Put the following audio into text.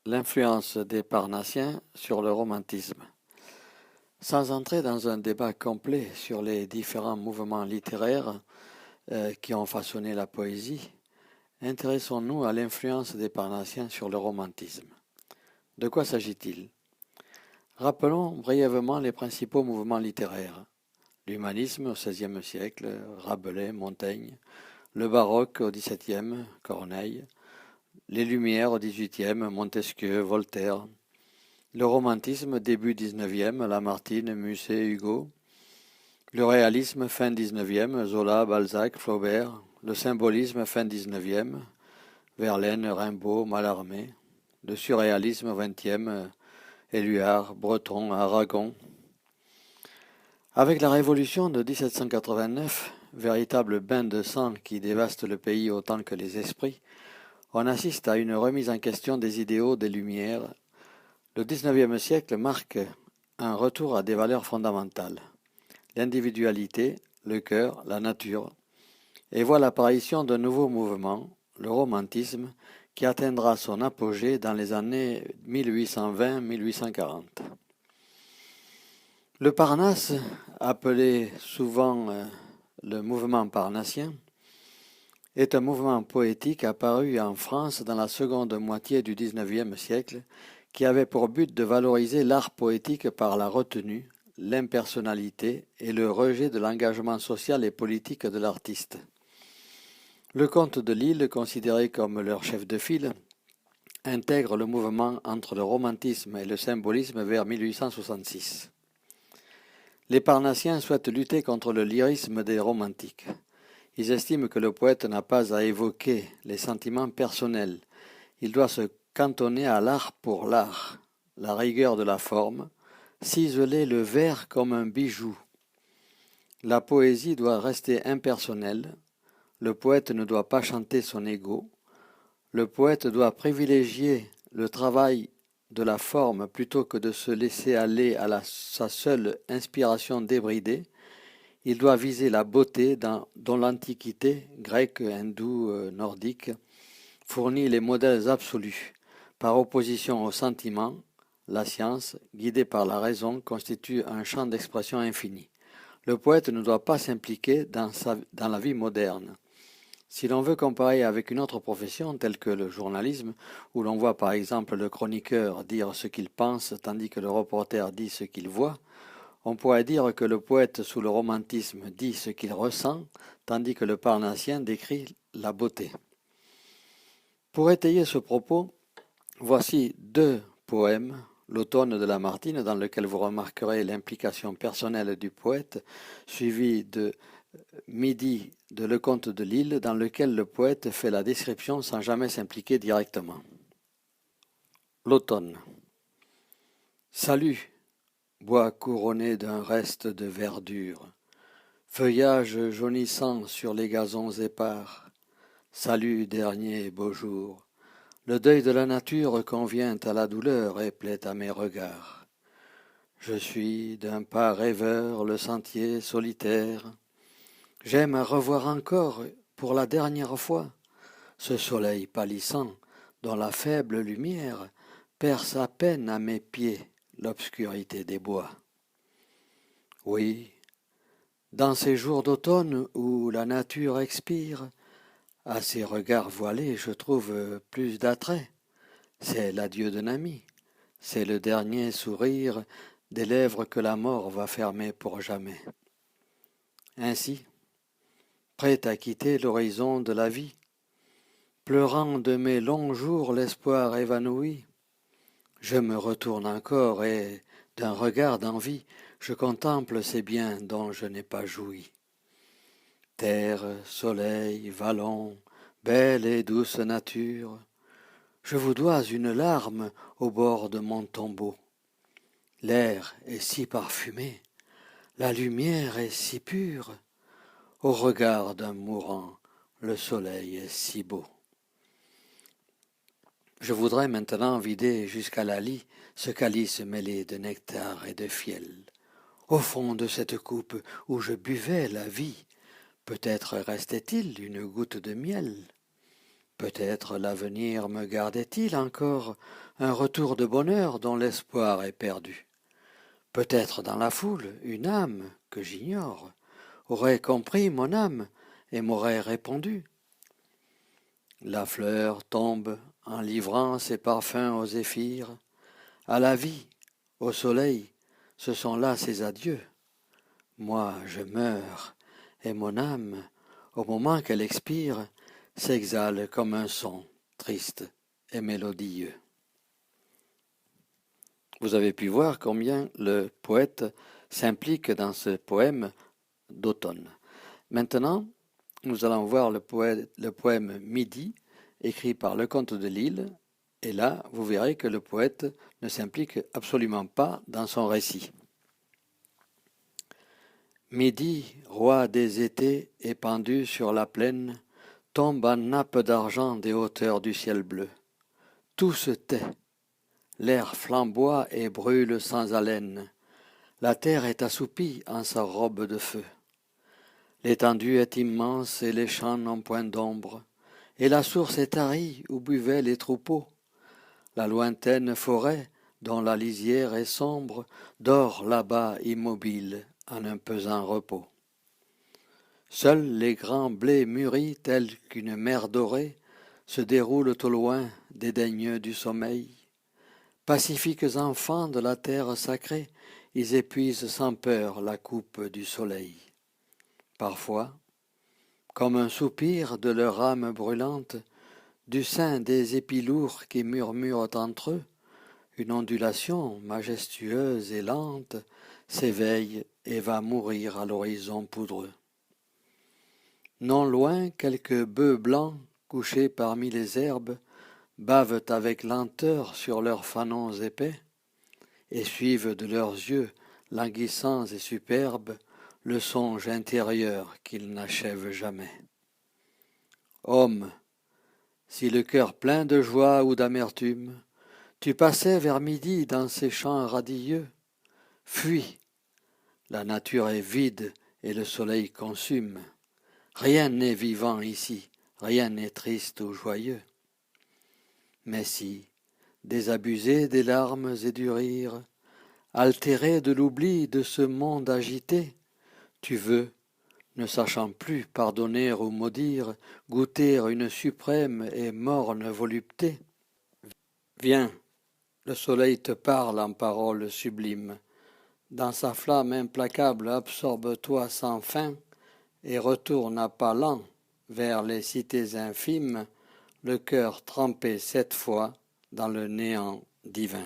L'influence des Parnassiens sur le romantisme. Sans entrer dans un débat complet sur les différents mouvements littéraires qui ont façonné la poésie, intéressons-nous à l'influence des Parnassiens sur le romantisme. De quoi s'agit-il? Rappelons brièvement les principaux mouvements littéraires. L'humanisme au XVIe siècle, Rabelais, Montaigne, le baroque au XVIIe, Corneille, les Lumières au XVIIIe, Montesquieu, Voltaire, le romantisme début XIXe, Lamartine, Musset, Hugo, le réalisme fin XIXe, Zola, Balzac, Flaubert, le symbolisme fin XIXe, Verlaine, Rimbaud, Mallarmé, le surréalisme XXe, Éluard, Breton, Aragon. Avec la Révolution de 1789, véritable bain de sang qui dévaste le pays autant que les esprits, on assiste à une remise en question des idéaux des Lumières. Le XIXe siècle marque un retour à des valeurs fondamentales, l'individualité, le cœur, la nature, et voit l'apparition d'un nouveau mouvement, le romantisme, qui atteindra son apogée dans les années 1820-1840. Le Parnasse, appelé souvent le mouvement parnassien, est un mouvement poétique apparu en France dans la seconde moitié du XIXe siècle qui avait pour but de valoriser l'art poétique par la retenue, l'impersonnalité et le rejet de l'engagement social et politique de l'artiste. Le comte de Lille, considéré comme leur chef de file, intègre le mouvement entre le romantisme et le symbolisme vers 1866. Les Parnassiens souhaitent lutter contre le lyrisme des romantiques. Ils estiment que le poète n'a pas à évoquer les sentiments personnels. Il doit se cantonner à l'art pour l'art, la rigueur de la forme, ciseler le vers comme un bijou. La poésie doit rester impersonnelle. Le poète ne doit pas chanter son ego. Le poète doit privilégier le travail de la forme plutôt que de se laisser aller à sa seule inspiration débridée. Il doit viser la beauté dont l'Antiquité, grecque, hindoue, nordique, fournit les modèles absolus. Par opposition au sentiment, la science, guidée par la raison, constitue un champ d'expression infini. Le poète ne doit pas s'impliquer dans la vie moderne. Si l'on veut comparer avec une autre profession telle que le journalisme, où l'on voit par exemple le chroniqueur dire ce qu'il pense tandis que le reporter dit ce qu'il voit, on pourrait dire que le poète sous le romantisme dit ce qu'il ressent, tandis que le parnassien décrit la beauté. Pour étayer ce propos, voici deux poèmes, l'automne de Lamartine, dans lequel vous remarquerez l'implication personnelle du poète, suivi de Midi de Lecomte de Lille, dans lequel le poète fait la description sans jamais s'impliquer directement. L'automne. Salut, bois couronné d'un reste de verdure, feuillage jaunissant sur les gazons épars. Salut, dernier beau jour. Le deuil de la nature convient à la douleur et plaît à mes regards. Je suis d'un pas rêveur le sentier solitaire. J'aime à revoir encore, pour la dernière fois, ce soleil pâlissant dont la faible lumière perce à peine à mes pieds l'obscurité des bois. Oui, dans ces jours d'automne où la nature expire, à ces regards voilés je trouve plus d'attrait. C'est l'adieu d'un ami, c'est le dernier sourire des lèvres que la mort va fermer pour jamais. Ainsi, prêt à quitter l'horizon de la vie, pleurant de mes longs jours l'espoir évanoui, je me retourne encore et, d'un regard d'envie, je contemple ces biens dont je n'ai pas joui. Terre, soleil, vallon, belle et douce nature, je vous dois une larme au bord de mon tombeau. L'air est si parfumé, la lumière est si pure, au regard d'un mourant, le soleil est si beau. Je voudrais maintenant vider jusqu'à la lie ce calice mêlé de nectar et de fiel. Au fond de cette coupe où je buvais la vie, peut-être restait-il une goutte de miel. Peut-être l'avenir me gardait-il encore un retour de bonheur dont l'espoir est perdu. Peut-être dans la foule, une âme, que j'ignore, aurait compris mon âme et m'aurait répondu. La fleur tombe en livrant ses parfums aux zéphyrs, à la vie, au soleil, ce sont là ses adieux. Moi je meurs, et mon âme, au moment qu'elle expire, s'exhale comme un son triste et mélodieux. Vous avez pu voir combien le poète s'implique dans ce poème d'automne. Maintenant, nous allons voir le poème Midi, écrit par Lecomte de Lisle, et là, vous verrez que le poète ne s'implique absolument pas dans son récit. Midi, roi des étés, épandu sur la plaine, tombe en nappe d'argent des hauteurs du ciel bleu. Tout se tait, l'air flamboie et brûle sans haleine, la terre est assoupie en sa robe de feu. L'étendue est immense et les champs n'ont point d'ombre, et la source est tarie où buvaient les troupeaux. La lointaine forêt, dont la lisière est sombre, dort là-bas immobile en un pesant repos. Seuls les grands blés mûris tels qu'une mer dorée se déroulent au loin, dédaigneux du sommeil. Pacifiques enfants de la terre sacrée, ils épuisent sans peur la coupe du soleil. Parfois, comme un soupir de leur âme brûlante, du sein des épis lourds qui murmurent entre eux, une ondulation majestueuse et lente s'éveille et va mourir à l'horizon poudreux. Non loin, quelques bœufs blancs, couchés parmi les herbes, bavent avec lenteur sur leurs fanons épais, et suivent de leurs yeux, languissants et superbes, le songe intérieur qu'ils n'achèvent jamais. Homme, si le cœur plein de joie ou d'amertume, tu passais vers midi dans ces champs radieux, fuis, la nature est vide et le soleil consume. Rien n'est vivant ici, rien n'est triste ou joyeux. Mais si, désabusé des larmes et du rire, altéré de l'oubli de ce monde agité, tu veux, ne sachant plus pardonner ou maudire, goûter une suprême et morne volupté, viens, le soleil te parle en paroles sublimes. Dans sa flamme implacable absorbe-toi sans fin et retourne à pas lents vers les cités infimes, le cœur trempé cette fois dans le néant divin.